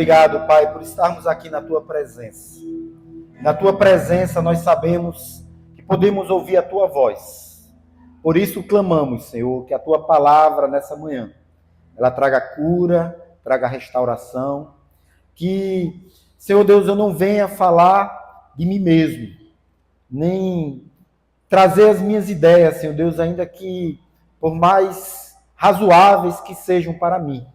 Obrigado, Pai, por estarmos aqui na Tua presença. Na Tua presença nós sabemos que podemos ouvir a Tua voz. Por isso clamamos, Senhor, que a Tua palavra nessa manhã, ela traga cura, traga restauração. Que, Senhor Deus, eu não venha falar de mim mesmo, nem trazer as minhas ideias, Senhor Deus, ainda que por mais razoáveis que sejam para mim,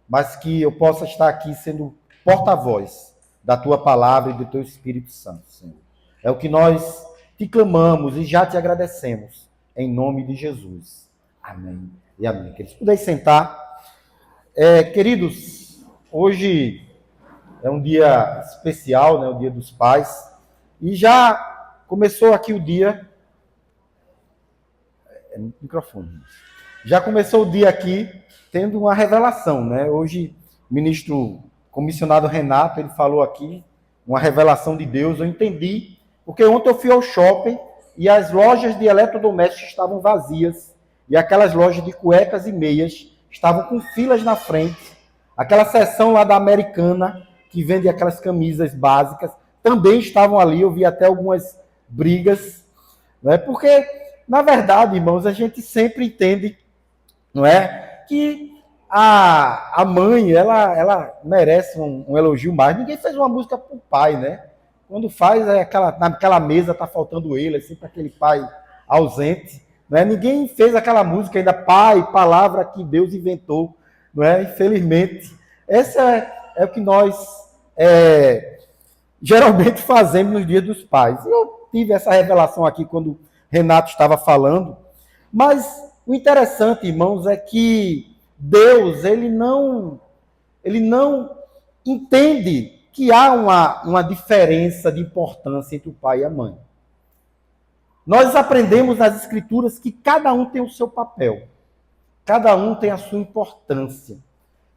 mas que eu possa estar aqui sendo porta-voz da Tua palavra e do Teu Espírito Santo, Senhor. É o que nós te clamamos e já te agradecemos, em nome de Jesus. Amém e amém. Queridos, puderem sentar. Queridos, hoje é um dia especial, né, o Dia dos Pais, e já começou aqui o dia... microfone. Já começou o dia aqui tendo uma revelação, né? Hoje, o ministro comissionado Renato, ele falou aqui, uma revelação de Deus, eu entendi, porque ontem eu fui ao shopping e as lojas de eletrodomésticos estavam vazias, e aquelas lojas de cuecas e meias estavam com filas na frente, aquela seção lá da Americana, que vende aquelas camisas básicas, também estavam ali, eu vi até algumas brigas, né? Porque, na verdade, irmãos, a gente sempre entende, não é? Que a mãe, ela merece um elogio mais. Ninguém fez uma música para o pai, né? Quando faz, naquela mesa está faltando ele, sempre aquele pai ausente. Né? Ninguém fez aquela música ainda, pai, palavra que Deus inventou. Não é? Infelizmente, essa é o que nós geralmente fazemos nos dias dos pais. Eu tive essa revelação aqui quando Renato estava falando, mas o interessante, irmãos, é que Deus, ele não entende que há uma diferença de importância entre o pai e a mãe. Nós aprendemos nas Escrituras que cada um tem o seu papel, cada um tem a sua importância.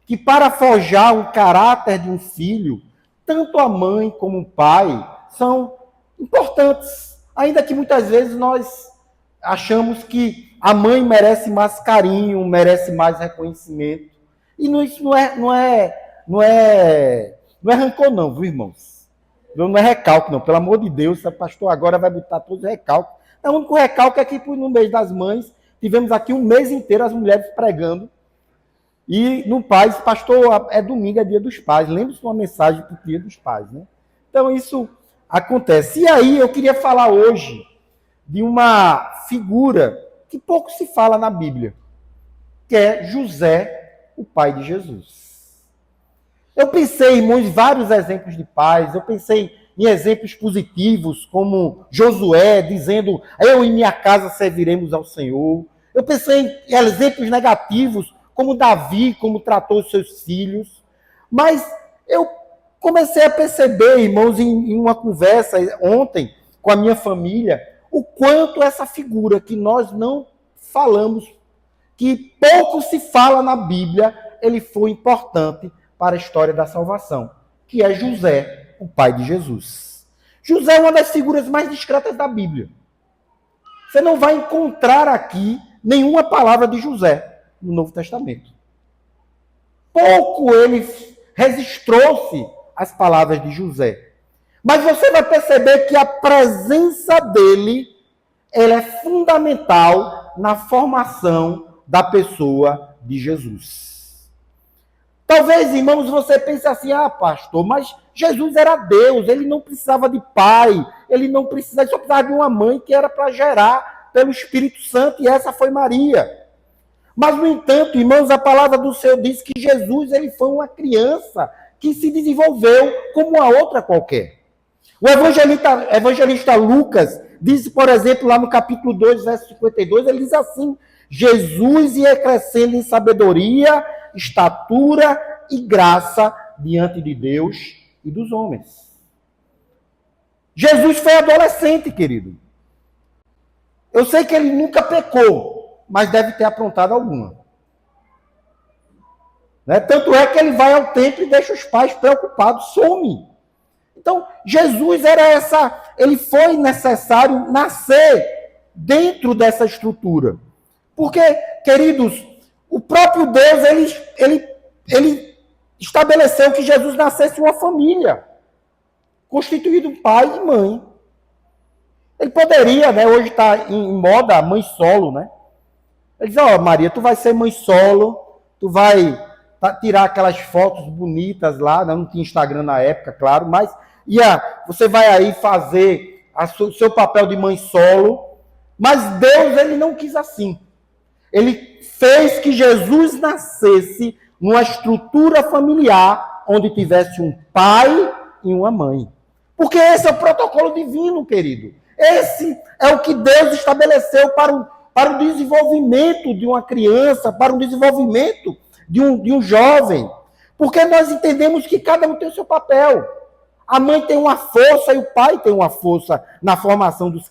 Que para forjar o caráter de um filho, tanto a mãe como o pai são importantes, ainda que muitas vezes nós achamos que a mãe merece mais carinho, merece mais reconhecimento. E isso não é rancor não, viu, irmãos? Não é recalque não, pelo amor de Deus, o pastor agora vai botar todos os recalques. O único recalque é que no mês das mães, tivemos aqui um mês inteiro as mulheres pregando. E no Pais, pastor, é domingo, é dia dos pais. Lembre-se de uma mensagem para o dia dos pais, né? Então isso acontece. E aí eu queria falar hoje de uma figura que pouco se fala na Bíblia, que é José, o pai de Jesus. Eu pensei, irmãos, em vários exemplos de pais, eu pensei em exemplos positivos, como Josué dizendo, eu e minha casa serviremos ao Senhor. Eu pensei em exemplos negativos, como Davi, como tratou os seus filhos. Mas eu comecei a perceber, irmãos, em uma conversa ontem com a minha família, o quanto essa figura que nós não falamos, que pouco se fala na Bíblia, ele foi importante para a história da salvação, que é José, o pai de Jesus. José é uma das figuras mais discretas da Bíblia. Você não vai encontrar aqui nenhuma palavra de José no Novo Testamento. Pouco ele registrou-se as palavras de José. Mas você vai perceber que a presença dele ela é fundamental na formação da pessoa de Jesus. Talvez, irmãos, você pense assim, pastor, mas Jesus era Deus, ele não precisava de pai, ele só precisava de uma mãe que era para gerar pelo Espírito Santo, e essa foi Maria. Mas, no entanto, irmãos, a palavra do Senhor diz que Jesus ele foi uma criança que se desenvolveu como uma outra qualquer. O evangelista Lucas diz, por exemplo, lá no capítulo 2, verso 52, ele diz assim, Jesus ia crescendo em sabedoria, estatura e graça diante de Deus e dos homens. Jesus foi adolescente, querido. Eu sei que ele nunca pecou, mas deve ter aprontado alguma. Né? Tanto é que ele vai ao templo e deixa os pais preocupados, some. Então, Jesus ele foi necessário nascer dentro dessa estrutura. Porque, queridos, o próprio Deus, ele estabeleceu que Jesus nascesse uma família, constituído pai e mãe. Ele poderia, né, hoje está em moda mãe solo, né? Ele diz, Maria, tu vai ser mãe solo, tu vai tirar aquelas fotos bonitas lá, né? Não tinha Instagram na época, claro, mas você vai aí fazer o seu papel de mãe solo, mas Deus, ele não quis assim. Ele fez que Jesus nascesse numa estrutura familiar onde tivesse um pai e uma mãe. Porque esse é o protocolo divino, querido. Esse é o que Deus estabeleceu para o desenvolvimento de uma criança, para o desenvolvimento de um jovem. Porque nós entendemos que cada um tem o seu papel. A mãe tem uma força e o pai tem uma força na formação do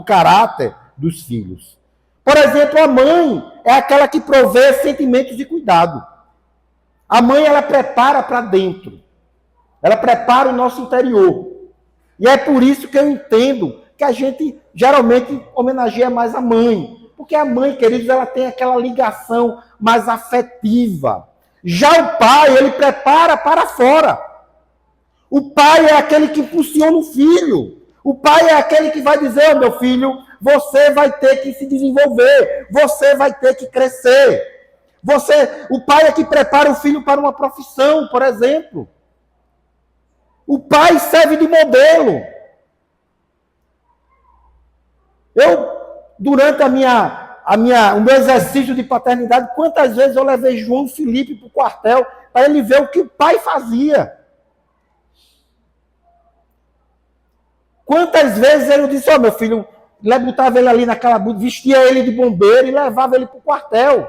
caráter dos filhos. Por exemplo, a mãe é aquela que provê sentimentos de cuidado. A mãe, ela prepara para dentro. Ela prepara o nosso interior. E é por isso que eu entendo que a gente geralmente homenageia mais a mãe. Porque a mãe, queridos, ela tem aquela ligação mais afetiva. Já o pai, ele prepara para fora. O pai é aquele que impulsiona o filho. O pai é aquele que vai dizer, meu filho, você vai ter que se desenvolver, você vai ter que crescer. O pai é que prepara o filho para uma profissão, por exemplo. O pai serve de modelo. Durante o meu exercício de paternidade, quantas vezes eu levei João Felipe para o quartel para ele ver o que o pai fazia. Quantas vezes eu disse, meu filho, botava ele ali naquela, vestia ele de bombeiro e levava ele para o quartel.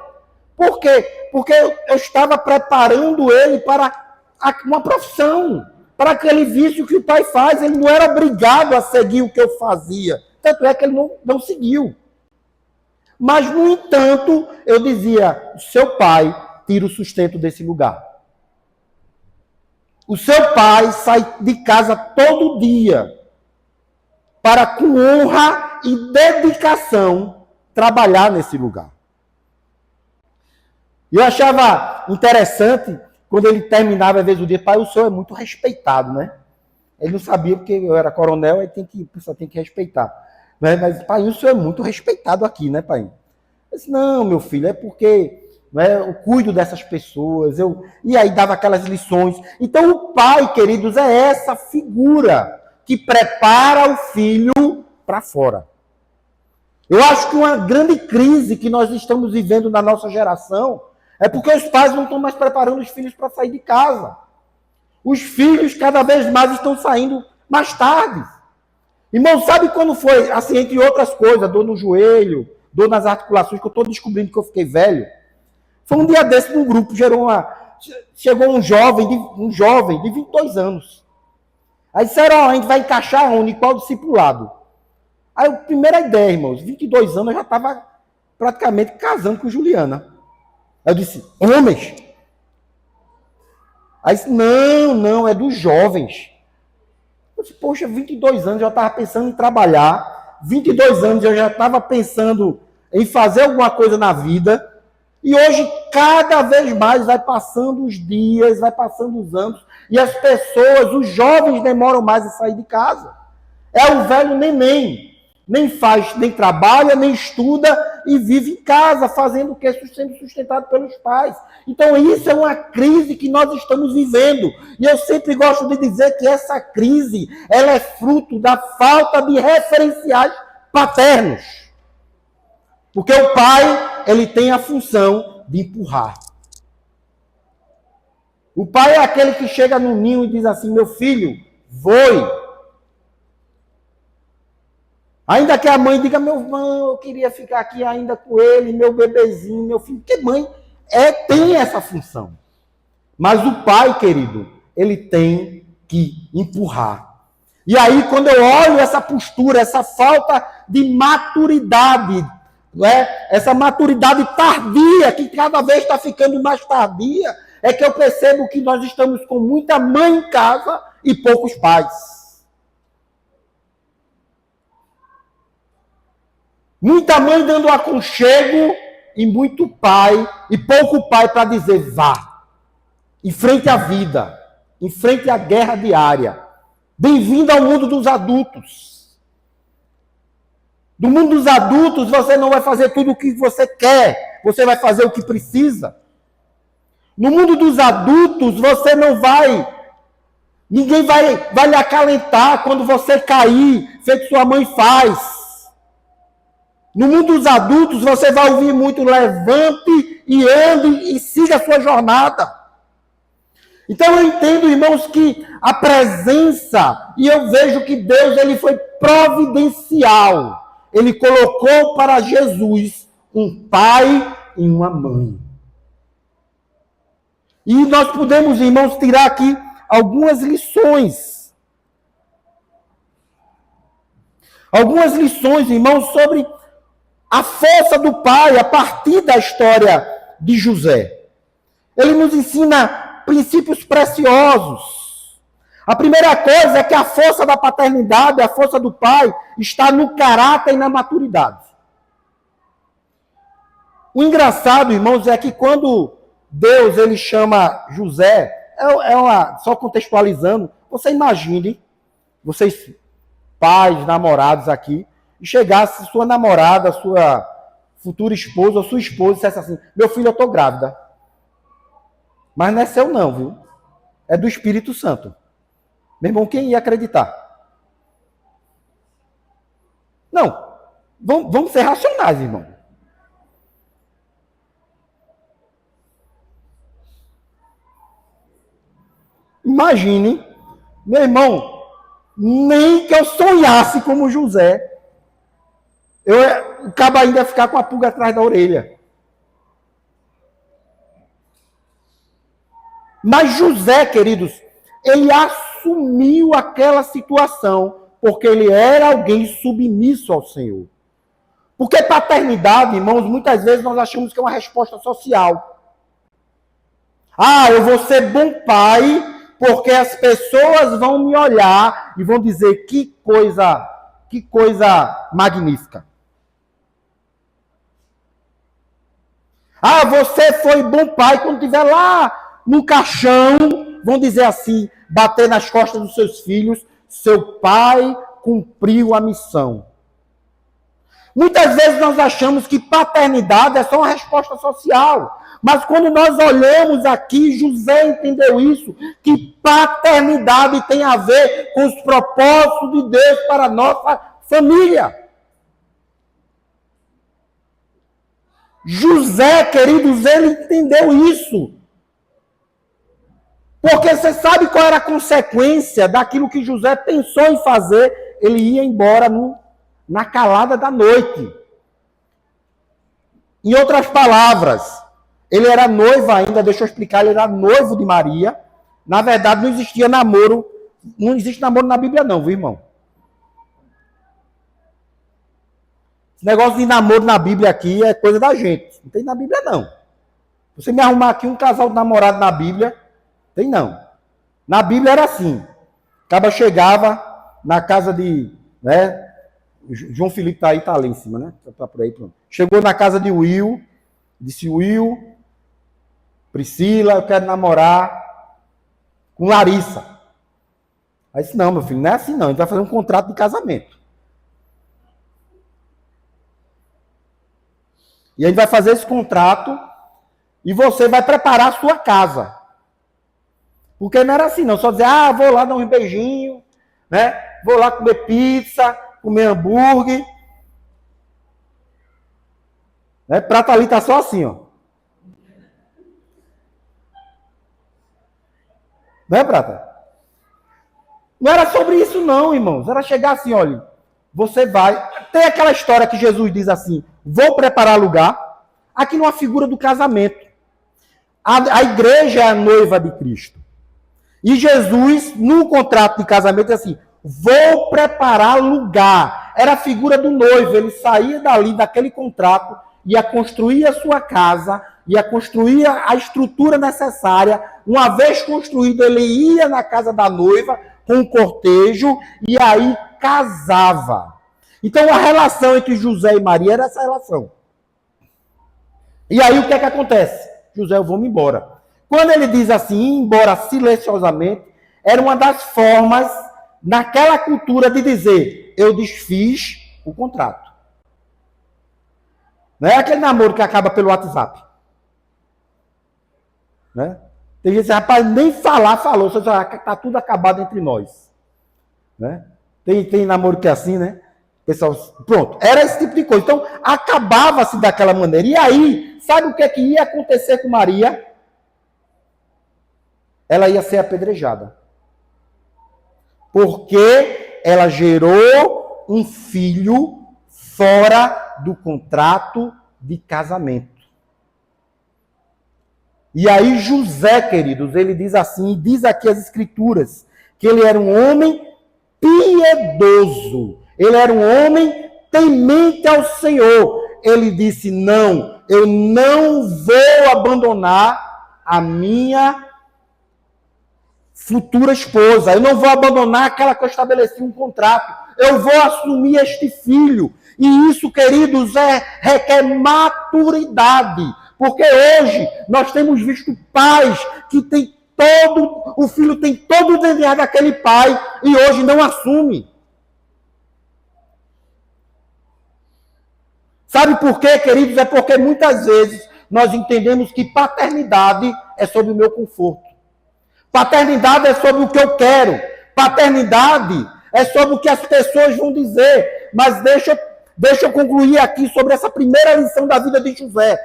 Por quê? Porque eu estava preparando ele para uma profissão, para que ele visse o que o pai faz. Ele não era obrigado a seguir o que eu fazia. Tanto é que ele não seguiu. Mas, no entanto, eu dizia, seu pai tira o sustento desse lugar. O seu pai sai de casa todo dia para, com honra e dedicação, trabalhar nesse lugar. Eu achava interessante, quando ele terminava, às vezes, o dia, pai, o senhor é muito respeitado, né? Ele não sabia, porque eu era coronel, aí a pessoa tem que respeitar. Mas, pai, o senhor é muito respeitado aqui, né, pai? Eu disse, não, meu filho, é porque eu cuido dessas pessoas. E aí dava aquelas lições. Então, o pai, queridos, é essa figura que prepara o filho para fora. Eu acho que uma grande crise que nós estamos vivendo na nossa geração é porque os pais não estão mais preparando os filhos para sair de casa. Os filhos cada vez mais estão saindo mais tarde. Irmão, sabe quando foi, assim, entre outras coisas, dor no joelho, dor nas articulações, que eu estou descobrindo que eu fiquei velho? Foi um dia desse num grupo, chegou um jovem de 22 anos. Aí disseram, a gente vai encaixar onde? Qual discipulado? Aí a primeira ideia, irmãos, 22 anos eu já estava praticamente casando com Juliana. Aí eu disse, homens? Aí disse, não, é dos jovens. Eu disse, poxa, 22 anos eu já estava pensando em trabalhar, 22 anos eu já estava pensando em fazer alguma coisa na vida, e hoje cada vez mais vai passando os dias, vai passando os anos, e as pessoas, os jovens demoram mais a sair de casa. É o velho neném. Nem trabalha, nem estuda e vive em casa, fazendo o que? Sendo sustentado pelos pais. Então, isso é uma crise que nós estamos vivendo. E eu sempre gosto de dizer que essa crise, ela é fruto da falta de referenciais paternos. Porque o pai, ele tem a função de empurrar. O pai é aquele que chega no ninho e diz assim, meu filho, voe. Ainda que a mãe diga, meu irmão, eu queria ficar aqui ainda com ele, meu bebezinho, meu filho. Porque mãe tem essa função. Mas o pai, querido, ele tem que empurrar. E aí, quando eu olho essa postura, essa falta de maturidade, essa maturidade tardia, que cada vez está ficando mais tardia, é que eu percebo que nós estamos com muita mãe em casa e poucos pais. Muita mãe dando aconchego e muito pai, e pouco pai para dizer vá. em frente à vida, em frente à guerra diária. Bem-vindo ao mundo dos adultos. Do mundo dos adultos, você não vai fazer tudo o que você quer, você vai fazer o que precisa. No mundo dos adultos, você não vai... Ninguém vai lhe acalentar quando você cair, feito sua mãe faz. No mundo dos adultos, você vai ouvir muito: levante e ande e siga a sua jornada. Então eu entendo, irmãos, que a presença, e eu vejo que Deus ele foi providencial. Ele colocou para Jesus um pai e uma mãe. E nós podemos, irmãos, tirar aqui algumas lições. Algumas lições, irmãos, sobre a força do pai a partir da história de José. Ele nos ensina princípios preciosos. A primeira coisa é que a força da paternidade, a força do pai, está no caráter e na maturidade. O engraçado, irmãos, é que quando Deus ele chama José, só contextualizando, você imagine, vocês pais, namorados aqui, e chegasse sua namorada, sua futura esposa, ou sua esposa, e dissesse assim: meu filho, eu estou grávida. Mas não é seu não, viu? É do Espírito Santo. Meu irmão, quem ia acreditar? Não. Vamos ser racionais, irmão. Imagine, meu irmão, nem que eu sonhasse como José, o cabo ainda ia ficar com a pulga atrás da orelha. Mas José, queridos, ele assumiu aquela situação porque ele era alguém submisso ao Senhor. Porque paternidade, irmãos, muitas vezes nós achamos que é uma resposta social. Eu vou ser bom pai porque as pessoas vão me olhar e vão dizer: que coisa magnífica. Você foi bom pai quando estiver lá no caixão, vão dizer assim, bater nas costas dos seus filhos: seu pai cumpriu a missão. Muitas vezes nós achamos que paternidade é só uma resposta social. Mas quando nós olhamos aqui, José entendeu isso, que paternidade tem a ver com os propósitos de Deus para a nossa família. José, queridos, ele entendeu isso. Porque você sabe qual era a consequência daquilo que José pensou em fazer? Ele ia embora na calada da noite. Em outras palavras, ele era noivo ainda, deixa eu explicar, ele era noivo de Maria. Na verdade, não existia namoro, não existe namoro na Bíblia não, viu, irmão? Esse negócio de namoro na Bíblia aqui é coisa da gente, não tem na Bíblia não. Você me arrumar aqui um casal de namorado na Bíblia, tem não. Na Bíblia era assim, o cara chegava na casa de, João Felipe tá ali em cima, né? Tá por aí, pronto. Chegou na casa de Will, disse: Will, Priscila, eu quero namorar com Larissa. Aí disse: não, meu filho, não é assim não, a gente vai fazer um contrato de casamento. E a gente vai fazer esse contrato e você vai preparar a sua casa. Porque não era assim não, só dizer: vou lá dar um beijinho, né? Vou lá comer pizza, comer hambúrguer. Prata ali tá só assim, ó. Não é, Prata? Não era sobre isso não, irmãos. Era chegar assim: olha, você vai... Tem aquela história que Jesus diz assim: vou preparar lugar. Aqui numa figura do casamento. A igreja é a noiva de Cristo. E Jesus, no contrato de casamento, diz assim: vou preparar lugar. Era a figura do noivo. Ele saía dali, daquele contrato, ia construir a sua casa, ia construir a estrutura necessária. Uma vez construído, ele ia na casa da noiva com o cortejo e aí casava. Então a relação entre José e Maria era essa relação. E aí o que é que acontece? José, eu vou me embora. Quando ele diz assim, embora silenciosamente, era uma das formas naquela cultura de dizer, eu desfiz o contrato. Não é aquele namoro que acaba pelo WhatsApp. Né? Tem gente que, rapaz, nem falar, falou, só está tudo acabado entre nós. Né? Tem namoro que é assim, né? Pessoal, pronto, era esse tipo de coisa. Então, acabava-se daquela maneira. E aí, sabe o que ia acontecer com Maria? Ela ia ser apedrejada. Porque ela gerou um filho fora do contrato de casamento. E aí José, queridos, ele diz assim, diz aqui as escrituras, que ele era um homem piedoso. Ele era um homem temente ao Senhor. Ele disse, não, eu não vou abandonar a minha futura esposa. Eu não vou abandonar aquela que eu estabeleci um contrato. Eu vou assumir este filho. E isso, queridos, requer maturidade. Porque hoje nós temos visto pais que tem o filho tem todo o DNA daquele pai e hoje não assume. Sabe por quê, queridos? É porque muitas vezes nós entendemos que paternidade é sobre o meu conforto. Paternidade é sobre o que eu quero. Paternidade é sobre o que as pessoas vão dizer. Mas deixa eu concluir aqui sobre essa primeira lição da vida de José.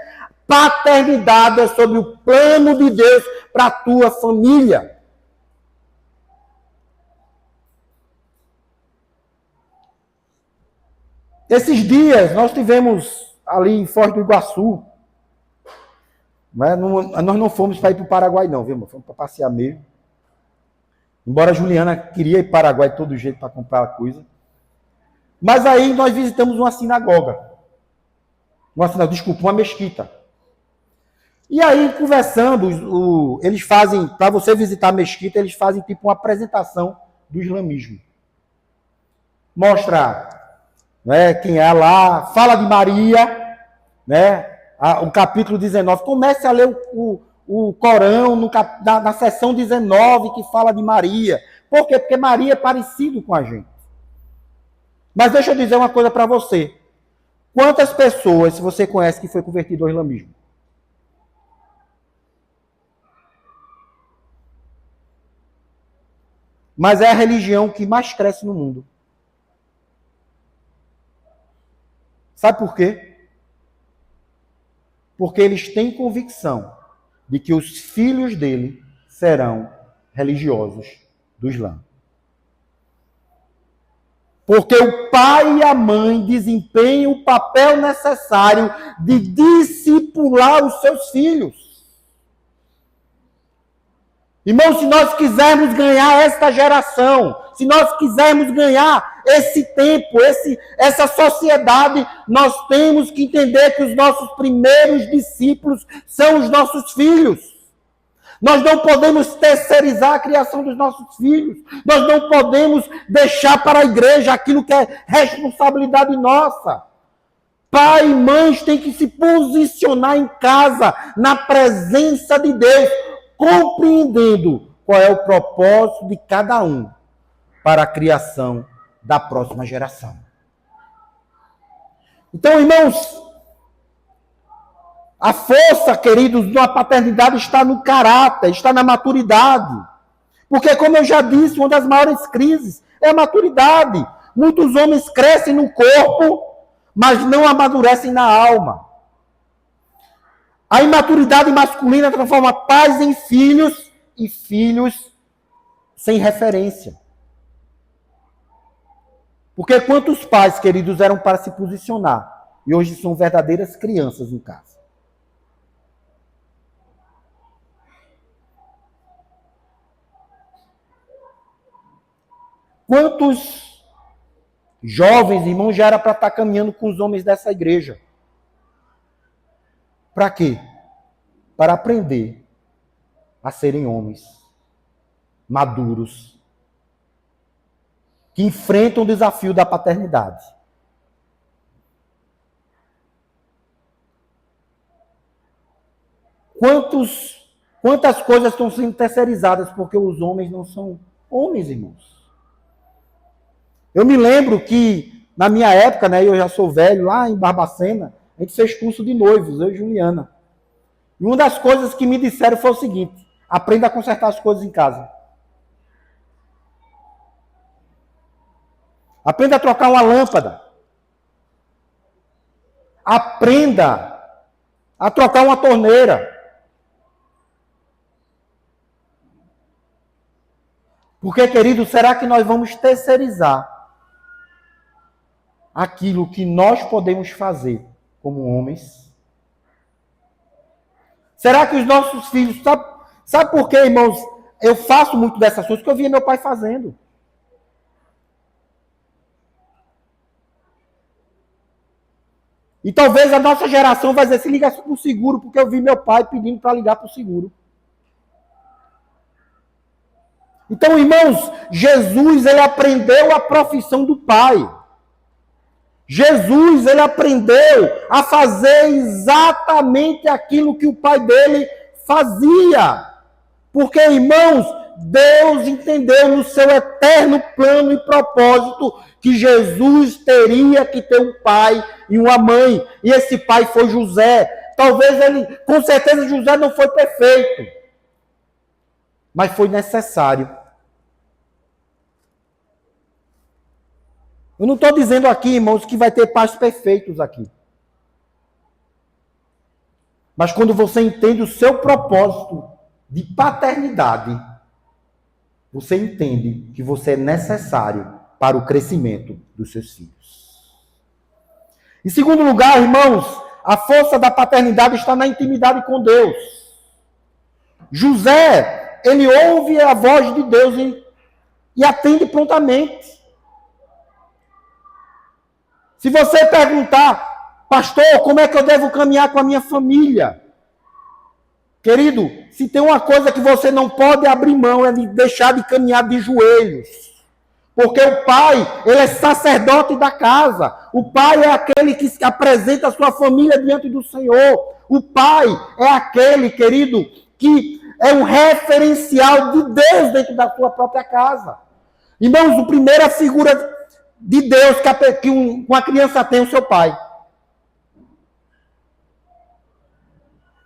Paternidade é sobre o plano de Deus para a tua família. Esses dias nós tivemos ali em Foz do Iguaçu, mas nós não fomos para ir para o Paraguai não, viu? Fomos para passear mesmo. Embora a Juliana queria ir para o Paraguai de todo jeito para comprar a coisa. Mas aí nós visitamos uma sinagoga. Uma mesquita. E aí, conversando, eles fazem, para você visitar a mesquita, eles fazem tipo uma apresentação do islamismo. Mostra, né, quem é lá, fala de Maria, né, o capítulo 19. Comece a ler o Corão na seção 19, que fala de Maria. Por quê? Porque Maria é parecido com a gente. Mas deixa eu dizer uma coisa para você. Quantas pessoas você conhece que foi convertido ao islamismo? Mas é a religião que mais cresce no mundo. Sabe por quê? Porque eles têm convicção de que os filhos dele serão religiosos do Islã. Porque o pai e a mãe desempenham o papel necessário de discipular os seus filhos. Irmão, se nós quisermos ganhar esta geração, se nós quisermos ganhar esse tempo, essa sociedade, nós temos que entender que os nossos primeiros discípulos são os nossos filhos. Nós não podemos terceirizar a criação dos nossos filhos. Nós não podemos deixar para a igreja aquilo que é responsabilidade nossa. Pai e mães têm que se posicionar em casa, na presença de Deus, compreendendo qual é o propósito de cada um para a criação da próxima geração. Então, irmãos, a força, queridos, da paternidade está no caráter, está na maturidade. Porque, como eu já disse, uma das maiores crises é a maturidade. Muitos homens crescem no corpo, mas não amadurecem na alma. A imaturidade masculina transforma pais em filhos e filhos sem referência. Porque quantos pais, queridos, eram para se posicionar e hoje são verdadeiras crianças em casa? Quantos jovens, irmãos, já era para estar caminhando com os homens dessa igreja? Para quê? Para aprender a serem homens maduros, que enfrentam o desafio da paternidade. Quantas coisas estão sendo terceirizadas porque os homens não são homens, irmãos? Eu me lembro que, na minha época, né, eu já sou velho, lá em Barbacena, a gente fez curso de noivos, eu e Juliana. E uma das coisas que me disseram foi o seguinte: aprenda a consertar as coisas em casa. Aprenda a trocar uma lâmpada. Aprenda a trocar uma torneira. Porque, querido, será que nós vamos terceirizar aquilo que nós podemos fazer como homens? Será que os nossos filhos... Sabe por quê, irmãos? Eu faço muito dessas coisas que eu via meu pai fazendo. E talvez a nossa geração vai dizer, se liga para o seguro, porque eu vi meu pai pedindo para ligar para o seguro. Então, irmãos, Jesus, ele aprendeu a profissão do pai. Jesus, ele aprendeu a fazer exatamente aquilo que o pai dele fazia. Porque, irmãos, Deus entendeu no seu eterno plano e propósito que Jesus teria que ter um pai e uma mãe. E esse pai foi José. Talvez ele, com certeza José não foi perfeito. Mas foi necessário. Eu não estou dizendo aqui, irmãos, que vai ter pais perfeitos aqui. Mas quando você entende o seu propósito de paternidade, você entende que você é necessário para o crescimento dos seus filhos. Em segundo lugar, irmãos, a força da paternidade está na intimidade com Deus. José, ele ouve a voz de Deus e atende prontamente. Se você perguntar, pastor, como é que eu devo caminhar com a minha família? Querido, se tem uma coisa que você não pode abrir mão, é de deixar de caminhar de joelhos. Porque o pai, ele é sacerdote da casa. O pai é aquele que apresenta a sua família diante do Senhor. O pai é aquele, querido, que é um referencial de Deus dentro da sua própria casa. Irmãos, a primeira figura de Deus que uma criança tem, o seu pai.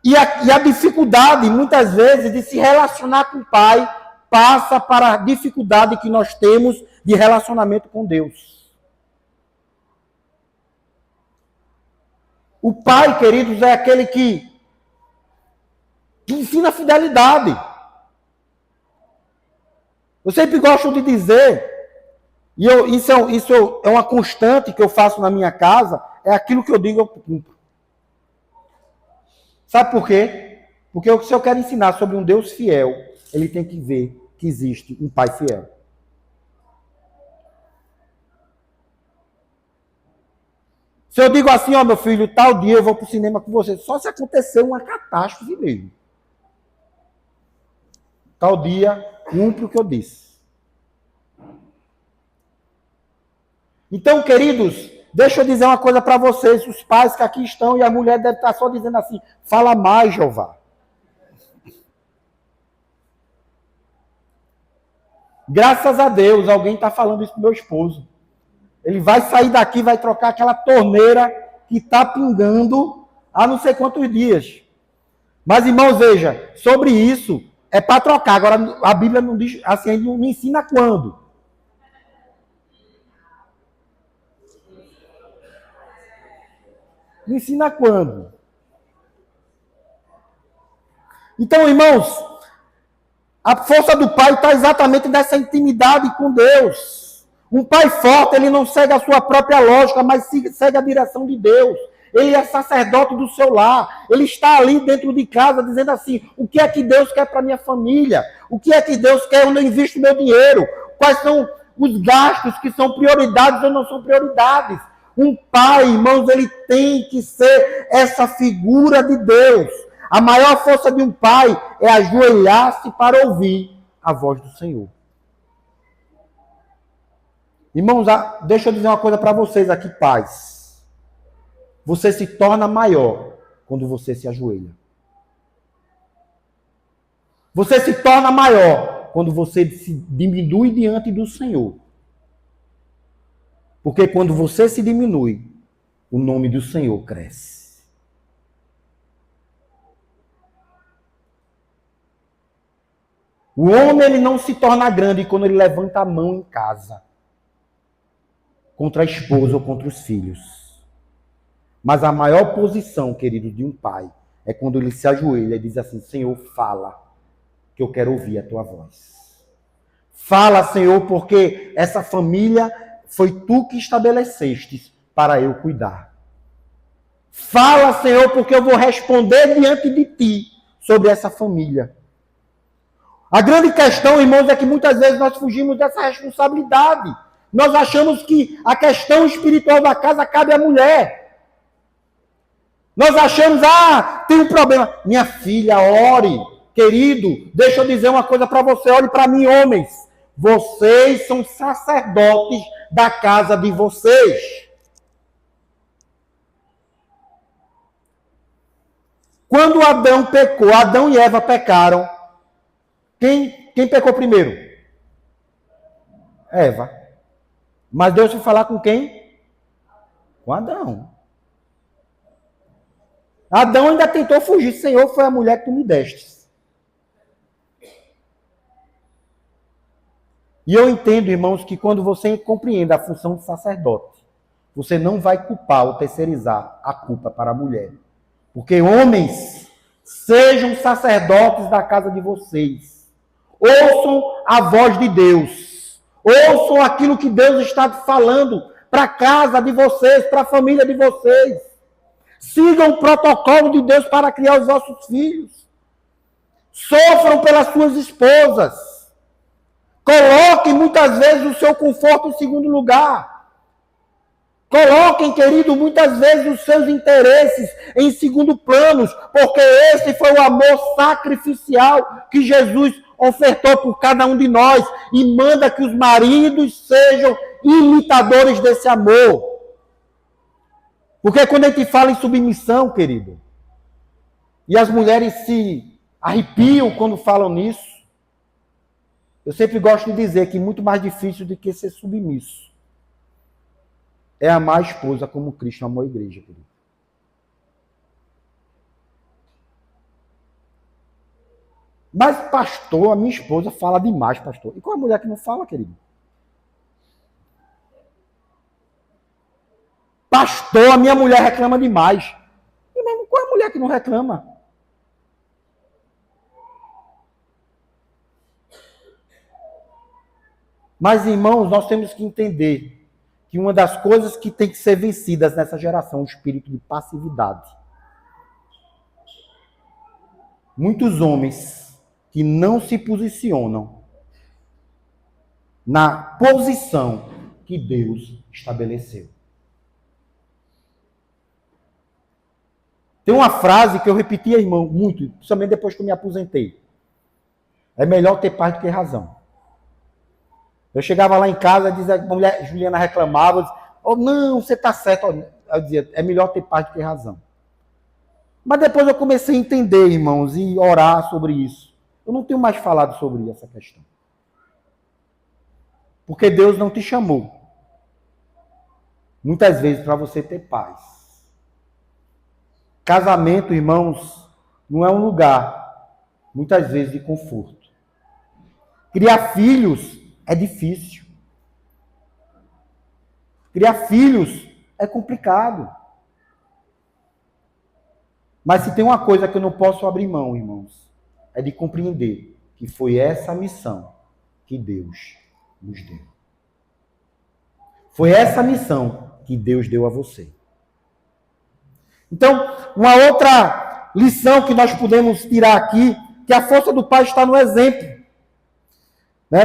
E a dificuldade, muitas vezes, de se relacionar com o pai, passa para a dificuldade que nós temos de relacionamento com Deus. O pai, queridos, é aquele que ensina fidelidade. Eu sempre gosto de dizer, e isso é uma constante que eu faço na minha casa, é aquilo que eu digo, eu cumpro. Sabe por quê? Porque se eu quero ensinar sobre um Deus fiel, ele tem que ver que existe um pai fiel. Se eu digo assim, ó, meu filho, tal dia eu vou para o cinema com você, só se acontecer uma catástrofe mesmo. Tal dia, cumpre o que eu disse. Então, queridos, deixa eu dizer uma coisa para vocês, os pais que aqui estão, e a mulher deve estar só dizendo assim, fala mais, Jeová. Graças a Deus, alguém está falando isso pro meu esposo. Ele vai sair daqui, vai trocar aquela torneira que está pingando há não sei quantos dias. Mas, irmãos, veja, sobre isso, é para trocar. Agora, a Bíblia não diz assim, não ensina quando. Não ensina quando. Então, irmãos, a força do pai está exatamente nessa intimidade com Deus. Um pai forte, ele não segue a sua própria lógica, mas segue a direção de Deus. Ele é sacerdote do seu lar. Ele está ali dentro de casa dizendo assim, o que é que Deus quer para minha família? O que é que Deus quer onde eu invisto meu dinheiro? Quais são os gastos que são prioridades ou não são prioridades? Um pai, irmãos, ele tem que ser essa figura de Deus. A maior força de um pai é ajoelhar-se para ouvir a voz do Senhor. Irmãos, deixa eu dizer uma coisa para vocês aqui, pais. Você se torna maior quando você se ajoelha. Você se torna maior quando você se diminui diante do Senhor. Porque quando você se diminui, o nome do Senhor cresce. O homem ele não se torna grande quando ele levanta a mão em casa contra a esposa ou contra os filhos. Mas a maior posição, querido, de um pai é quando ele se ajoelha e diz assim: Senhor, fala, que eu quero ouvir a tua voz. Fala, Senhor, porque essa família foi tu que estabeleceste para eu cuidar. Fala, Senhor, porque eu vou responder diante de ti sobre essa família. A grande questão, irmãos, é que muitas vezes nós fugimos dessa responsabilidade. Nós achamos que a questão espiritual da casa cabe à mulher. Nós achamos, tem um problema. Minha filha, ore. Querido, deixa eu dizer uma coisa para você. Olhe para mim, homens. Vocês são sacerdotes da casa de vocês. Quando Adão pecou, Adão e Eva pecaram, quem pecou primeiro? Eva. Mas Deus foi falar com quem? Com Adão. Adão ainda tentou fugir. Senhor, foi a mulher que tu me deste. E eu entendo, irmãos, que quando você compreende a função de sacerdote, você não vai culpar ou terceirizar a culpa para a mulher. Porque homens, sejam sacerdotes da casa de vocês. Ouçam a voz de Deus. Ouçam aquilo que Deus está falando para a casa de vocês, para a família de vocês. Sigam o protocolo de Deus para criar os vossos filhos. Sofram pelas suas esposas. Coloquem muitas vezes o seu conforto em segundo lugar. Coloquem, querido, muitas vezes os seus interesses em segundo plano, porque esse foi o amor sacrificial que Jesus ofertou por cada um de nós e manda que os maridos sejam imitadores desse amor. Porque quando a gente fala em submissão, querido, e as mulheres se arrepiam quando falam nisso, eu sempre gosto de dizer que muito mais difícil do que ser submisso é amar a esposa como Cristo amou a igreja, querido. Mas, pastor, a minha esposa fala demais, pastor. E qual é a mulher que não fala, querido? Pastor, a minha mulher reclama demais. E mesmo, qual é a mulher que não reclama? Mas, irmãos, nós temos que entender que uma das coisas que tem que ser vencidas nessa geração é o espírito de passividade. Muitos homens que não se posicionam na posição que Deus estabeleceu. Tem uma frase que eu repetia, irmão, muito, principalmente depois que eu me aposentei. É melhor ter paz do que razão. Eu chegava lá em casa, dizia, a mulher Juliana reclamava, dizia, não, você está certo. Eu dizia, é melhor ter paz do que razão. Mas depois eu comecei a entender, irmãos, e orar sobre isso. Eu não tenho mais falado sobre essa questão. Porque Deus não te chamou, muitas vezes, para você ter paz. Casamento, irmãos, não é um lugar, muitas vezes, de conforto. Criar filhos é difícil. Criar filhos é complicado. Mas se tem uma coisa que eu não posso abrir mão, irmãos, é de compreender que foi essa missão que Deus nos deu. Foi essa missão que Deus deu a você. Então, uma outra lição que nós podemos tirar aqui, que a força do Pai está no exemplo.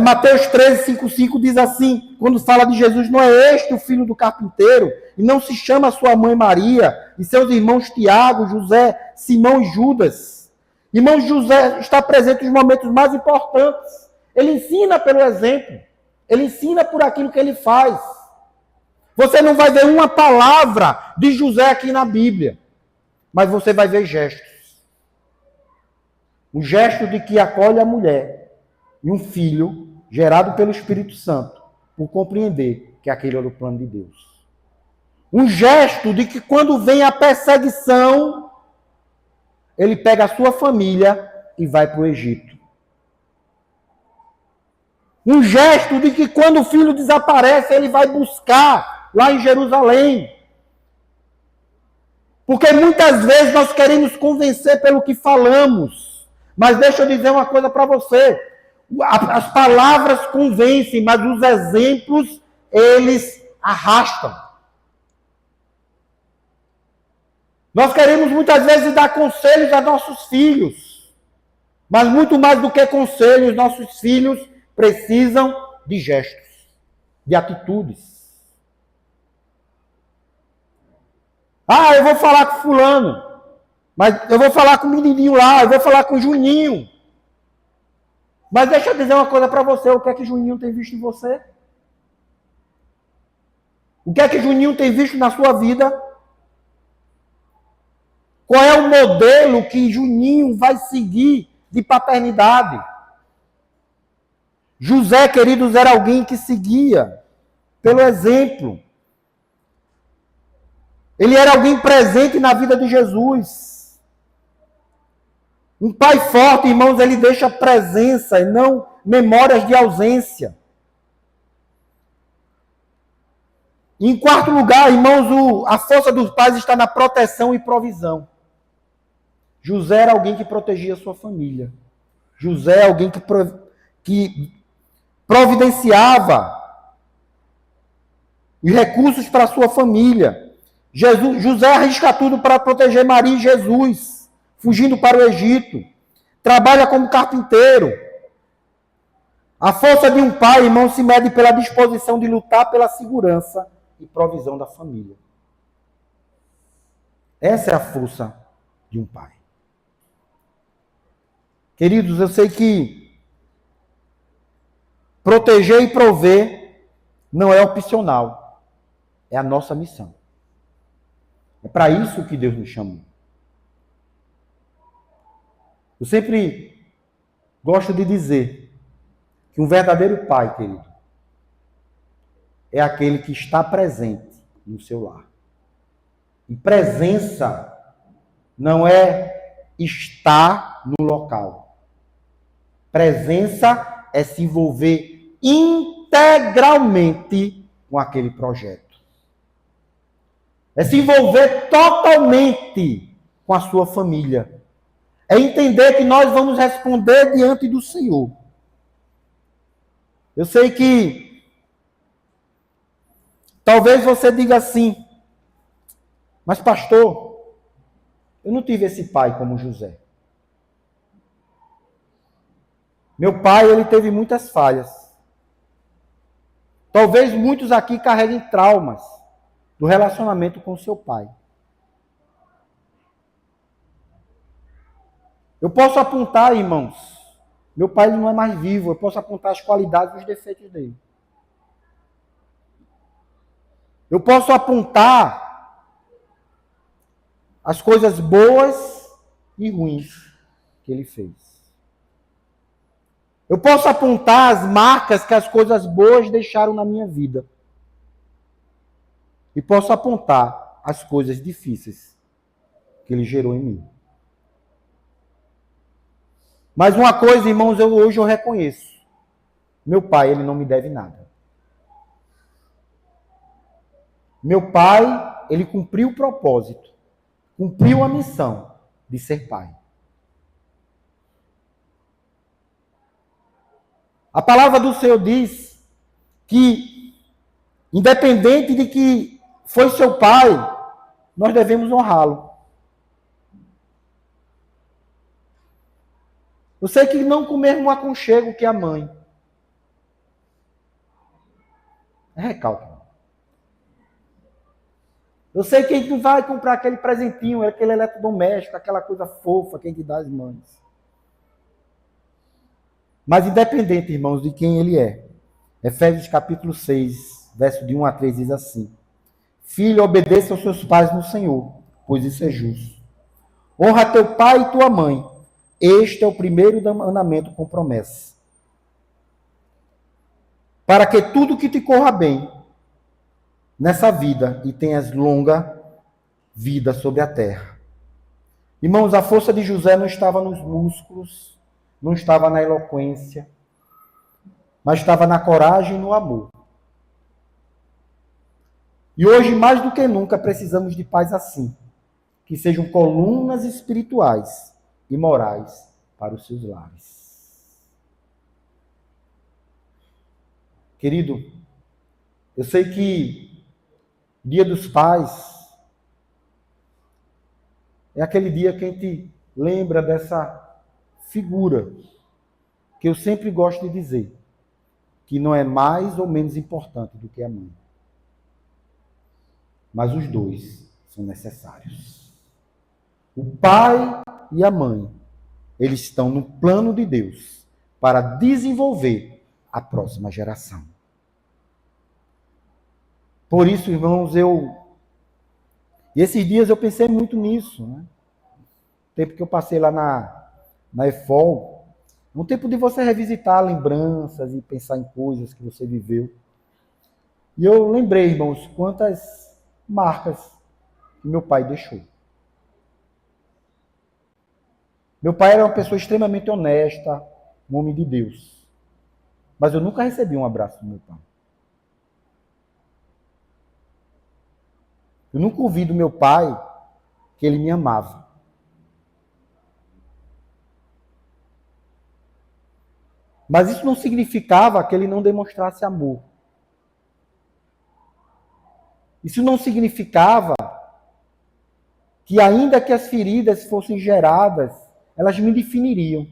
Mateus 13, 5 diz assim, quando fala de Jesus, não é este o filho do carpinteiro? E não se chama sua mãe Maria, e seus irmãos Tiago, José, Simão e Judas. Irmão José está presente nos momentos mais importantes. Ele ensina pelo exemplo. Ele ensina por aquilo que ele faz. Você não vai ver uma palavra de José aqui na Bíblia, mas você vai ver gestos. Um gesto de que acolhe a mulher e um filho gerado pelo Espírito Santo, por compreender que aquele era o plano de Deus. Um gesto de que quando vem a perseguição, ele pega a sua família e vai para o Egito. Um gesto de que quando o filho desaparece, ele vai buscar lá em Jerusalém. Porque muitas vezes nós queremos convencer pelo que falamos. Mas deixa eu dizer uma coisa para você. As palavras convencem, mas os exemplos, eles arrastam. Nós queremos muitas vezes dar conselhos a nossos filhos. Mas muito mais do que conselhos, nossos filhos precisam de gestos, de atitudes. Ah, eu vou falar com fulano, mas eu vou falar com o menininho lá, eu vou falar com o Juninho. Mas deixa eu dizer uma coisa para você, o que é que Juninho tem visto em você? O que é que Juninho tem visto na sua vida? Qual é o modelo que Juninho vai seguir de paternidade? José, queridos, era alguém que seguia pelo exemplo. Ele era alguém presente na vida de Jesus. Um pai forte, irmãos, ele deixa presença e não memórias de ausência. E em quarto lugar, irmãos, a força dos pais está na proteção e provisão. José era alguém que protegia a sua família. José é alguém que providenciava os recursos para a sua família. José arrisca tudo para proteger Maria e Jesus, fugindo para o Egito. Trabalha como carpinteiro. A força de um pai, irmão, se mede pela disposição de lutar pela segurança e provisão da família. Essa é a força de um pai. Queridos, eu sei que proteger e prover não é opcional. É a nossa missão. É para isso que Deus nos chamou. Eu sempre gosto de dizer que um verdadeiro pai, querido, é aquele que está presente no seu lar. E presença não é estar no local. Presença é se envolver integralmente com aquele projeto. É se envolver totalmente com a sua família. É entender que nós vamos responder diante do Senhor. Eu sei que talvez você diga assim, mas pastor, eu não tive esse pai como José. Meu pai, ele teve muitas falhas. Talvez muitos aqui carreguem traumas do relacionamento com seu pai. Eu posso apontar, irmãos, meu pai ele não é mais vivo, eu posso apontar as qualidades e os defeitos dele. Eu posso apontar as coisas boas e ruins que ele fez. Eu posso apontar as marcas que as coisas boas deixaram na minha vida. E posso apontar as coisas difíceis que ele gerou em mim. Mas uma coisa, irmãos, hoje eu reconheço. Meu pai, ele não me deve nada. Meu pai, ele cumpriu o propósito, cumpriu a missão de ser pai. A palavra do Senhor diz que, independente de que foi seu pai, nós devemos honrá-lo. Eu sei que não com o mesmo aconchego que a mãe. Recalque. Eu sei que a gente não vai comprar aquele presentinho, aquele eletrodoméstico, aquela coisa fofa que a gente dá às mães. Mas independente, irmãos, de quem ele é. Efésios capítulo 6, verso de 1 a 3 diz assim: Filho, obedeça aos seus pais no Senhor, pois isso é justo. Honra teu pai e tua mãe. Este é o primeiro mandamento com promessa. Para que tudo que te corra bem nessa vida e tenhas longa vida sobre a terra. Irmãos, a força de José não estava nos músculos, não estava na eloquência, mas estava na coragem e no amor. E hoje, mais do que nunca, precisamos de pais assim, que sejam colunas espirituais e morais para os seus lares. Querido, eu sei que Dia dos Pais é aquele dia que a gente lembra dessa figura que eu sempre gosto de dizer, que não é mais ou menos importante do que a mãe. Mas os dois são necessários. O pai e a mãe, eles estão no plano de Deus para desenvolver a próxima geração. Por isso, irmãos, e esses dias eu pensei muito nisso, né? O tempo que eu passei lá na EFOL, um tempo de você revisitar lembranças e pensar em coisas que você viveu. E eu lembrei, irmãos, quantas marcas que meu pai deixou. Meu pai era uma pessoa extremamente honesta, um homem de Deus. Mas eu nunca recebi um abraço do meu pai. Eu nunca ouvi do meu pai que ele me amava. Mas isso não significava que ele não demonstrasse amor. Isso não significava que, ainda que as feridas fossem geradas, elas me definiriam.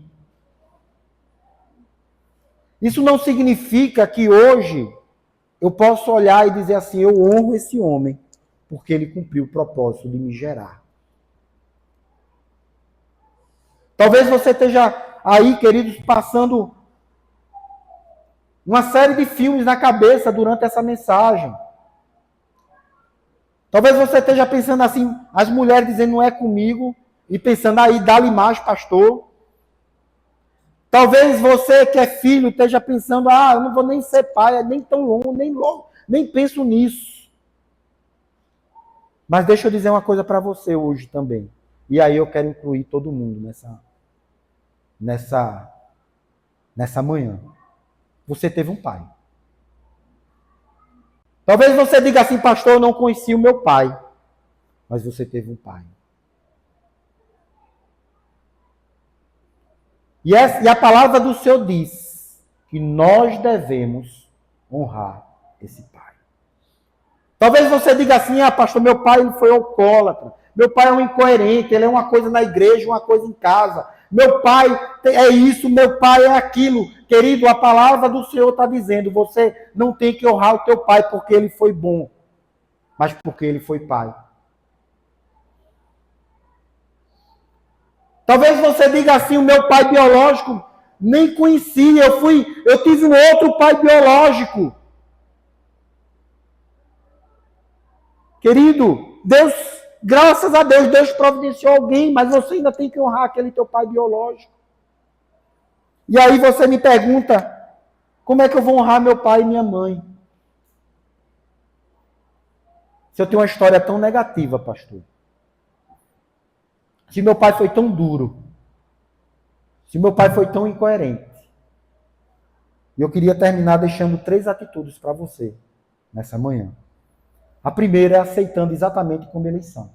Isso não significa que hoje eu posso olhar e dizer assim, eu honro esse homem, porque ele cumpriu o propósito de me gerar. Talvez você esteja aí, queridos, passando uma série de filmes na cabeça durante essa mensagem. Talvez você esteja pensando assim, as mulheres dizendo não é comigo, e pensando aí, dá-lhe mais, pastor. Talvez você que é filho esteja pensando, eu não vou nem ser pai, nem tão longo, nem penso nisso. Mas deixa eu dizer uma coisa para você hoje também. E aí eu quero incluir todo mundo nessa manhã. Você teve um pai. Talvez você diga assim, pastor, eu não conheci o meu pai. Mas você teve um pai. E a palavra do Senhor diz que nós devemos honrar esse pai. Talvez você diga assim, pastor, meu pai foi alcoólatra. Meu pai é um incoerente, ele é uma coisa na igreja, uma coisa em casa. Meu pai é isso, meu pai é aquilo. Querido, a palavra do Senhor está dizendo, você não tem que honrar o teu pai porque ele foi bom, mas porque ele foi pai. Talvez você diga assim, o meu pai biológico nem conhecia, eu tive um outro pai biológico. Querido, Deus, graças a Deus, Deus providenciou alguém, mas você ainda tem que honrar aquele teu pai biológico. E aí você me pergunta, como é que eu vou honrar meu pai e minha mãe? Se eu tenho uma história tão negativa, pastor. Se meu pai foi tão duro. Se meu pai foi tão incoerente. E eu queria terminar deixando 3 atitudes para você nessa manhã. A primeira é aceitando exatamente como eles são.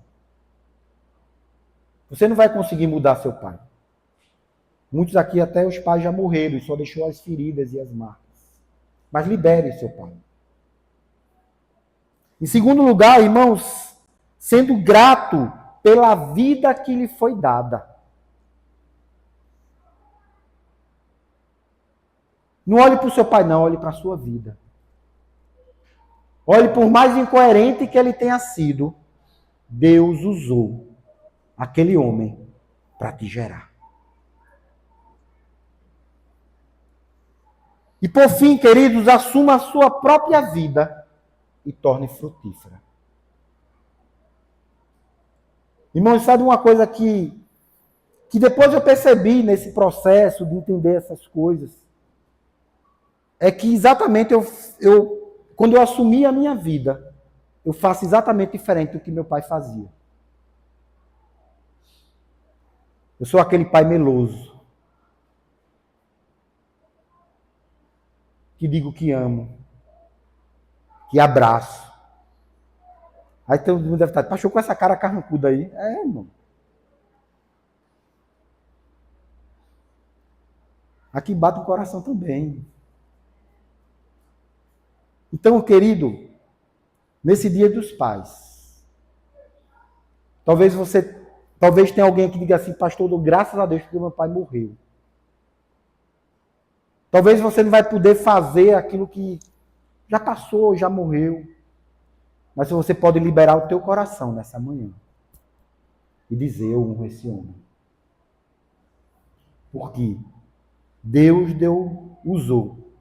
Você não vai conseguir mudar seu pai. Muitos aqui, até os pais já morreram e só deixou as feridas e as marcas. Mas libere seu pai. Em segundo lugar, irmãos, sendo grato pela vida que lhe foi dada. Não olhe para o seu pai, não, olhe para a sua vida. Olhe, por mais incoerente que ele tenha sido, Deus usou aquele homem para te gerar. E por fim, queridos, assuma a sua própria vida e torne frutífera. Irmãos, sabe uma coisa que que depois eu percebi nesse processo de entender essas coisas, é que exatamente quando eu assumi a minha vida, eu faço exatamente diferente do que meu pai fazia. Eu sou aquele pai meloso, que digo que amo, que abraço. Aí todo mundo deve estar, pastor, com essa cara carrancuda aí. É, irmão. Aqui bate o coração também. Então, querido, nesse Dia dos Pais, talvez tenha alguém que diga assim, pastor, eu dou graças a Deus porque meu pai morreu. Talvez você não vai poder fazer aquilo que já passou, já morreu. Mas você pode liberar o teu coração nessa manhã e dizer, eu honro esse homem. Porque Deus usou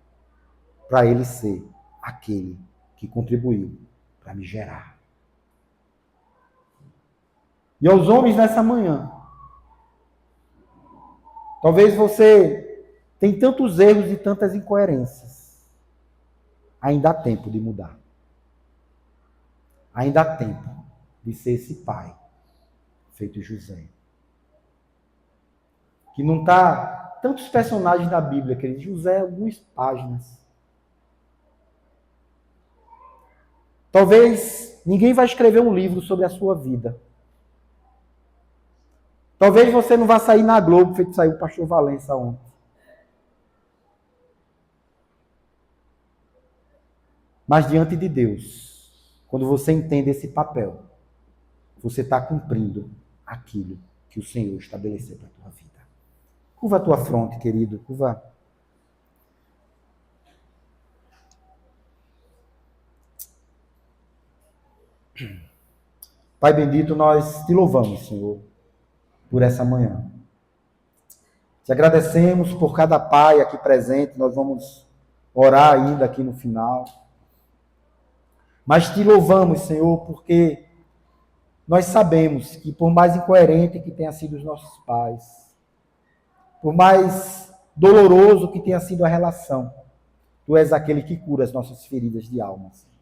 para ele ser aquele que contribuiu para me gerar. E aos homens nessa manhã, talvez você tenha tantos erros e tantas incoerências. Ainda há tempo de mudar. Ainda há tempo de ser esse pai, feito José. Que não está tantos personagens da Bíblia, querido. José, algumas páginas. Talvez ninguém vai escrever um livro sobre a sua vida. Talvez você não vá sair na Globo, feito saiu o pastor Valença ontem. Mas diante de Deus, quando você entende esse papel, você está cumprindo aquilo que o Senhor estabeleceu para a tua vida. Curva a tua fronte, querido. Curva. Pai bendito, nós te louvamos, Senhor, por essa manhã. Te agradecemos por cada pai aqui presente. Nós vamos orar ainda aqui no final. Mas te louvamos, Senhor, porque nós sabemos que por mais incoerente que tenha sido os nossos pais, por mais doloroso que tenha sido a relação, Tu és aquele que cura as nossas feridas de alma, Senhor.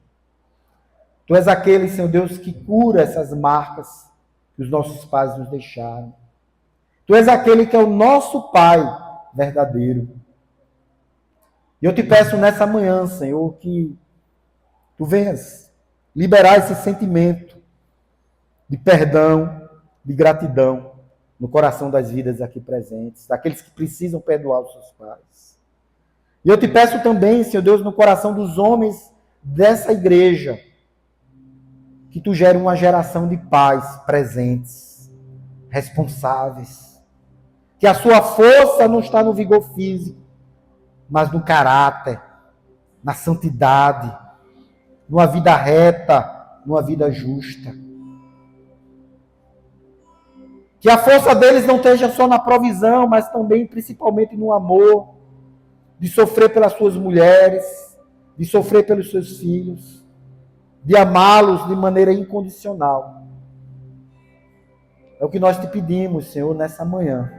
Tu és aquele, Senhor Deus, que cura essas marcas que os nossos pais nos deixaram. Tu és aquele que é o nosso Pai verdadeiro. E eu te peço nessa manhã, Senhor, que Tu venhas liberar esse sentimento de perdão, de gratidão no coração das vidas aqui presentes, daqueles que precisam perdoar os seus pais. E eu te peço também, Senhor Deus, no coração dos homens dessa igreja, que Tu gere uma geração de pais presentes, responsáveis, que a sua força não está no vigor físico, mas no caráter, na santidade, numa vida reta, numa vida justa. Que a força deles não esteja só na provisão, mas também, principalmente, no amor, de sofrer pelas suas mulheres, de sofrer pelos seus filhos, de amá-los de maneira incondicional. É o que nós te pedimos, Senhor, nessa manhã.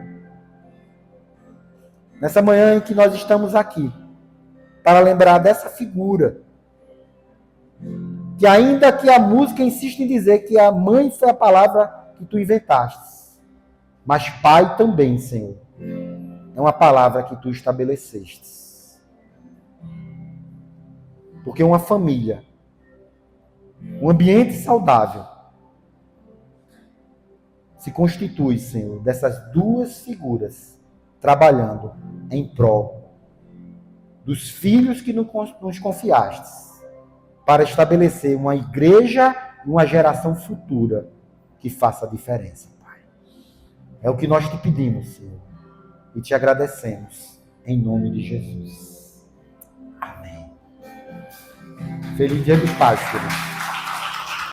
Nessa manhã em que nós estamos aqui, para lembrar dessa figura, que ainda que a música insiste em dizer que a mãe foi a palavra que Tu inventaste, mas pai também, Senhor, é uma palavra que Tu estabeleceste. Porque uma família, um ambiente saudável, se constitui, Senhor, dessas duas figuras trabalhando em prol dos filhos que nos confiastes, para estabelecer uma igreja e uma geração futura que faça a diferença, Pai. É o que nós te pedimos, Senhor, e te agradecemos, em nome de Jesus. Amém. Feliz Dia dos Pais, querido.